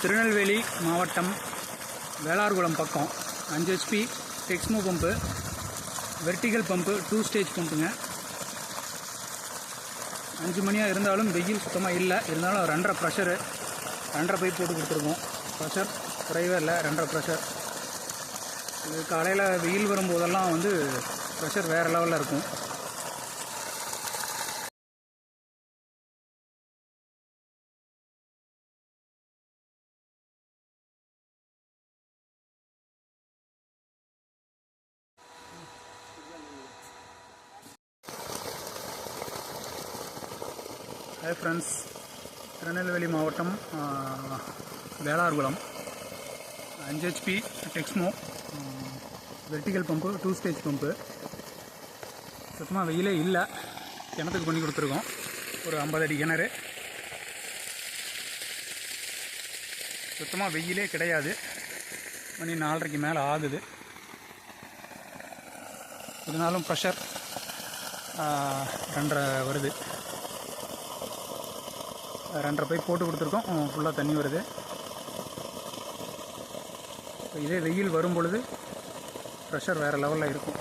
திருநெல்வேலி மாவட்டம் வேளார்குளம் பக்கம் 5 HP Texmo pump, vertical pump, 2 stage பம்புங்க. 5 மணியாக இருந்தாலும் வெயில் சுத்தமாக இல்லை. இருந்தாலும் 2.5 ப்ரெஷரு, 2.5 பைப் போட்டு கொடுத்துருக்கோம். ப்ரெஷர் குறைவே இல்லை, 2.5 ப்ரெஷர். இது காலையில் வெயில் வரும்போதெல்லாம் வந்து ப்ரெஷர் வேறு லெவலில் இருக்கும். ஹாய் ஃப்ரெண்ட்ஸ், திருநெல்வேலி மாவட்டம் வேளார்குளம் 5 HP Texmo vertical pump, 2 stage pump. சுத்தமாக வெயிலே இல்லை. கிணத்துக்கு பண்ணி கொடுத்துருக்கோம். ஒரு 50 அடி கிணறு. சுத்தமாக வெயிலே கிடையாது. மணி 4:30க்கு மேலே ஆகுது. இருந்தாலும் ப்ரெஷர் 2.5 வருது. 2.5 பைப் போட்டு கொடுத்துருக்கோம். ஃபுல்லாக தண்ணி வருது. இதே வெயில் வரும் பொழுது ப்ரெஷர் வேறு லெவலில் இருக்கும்.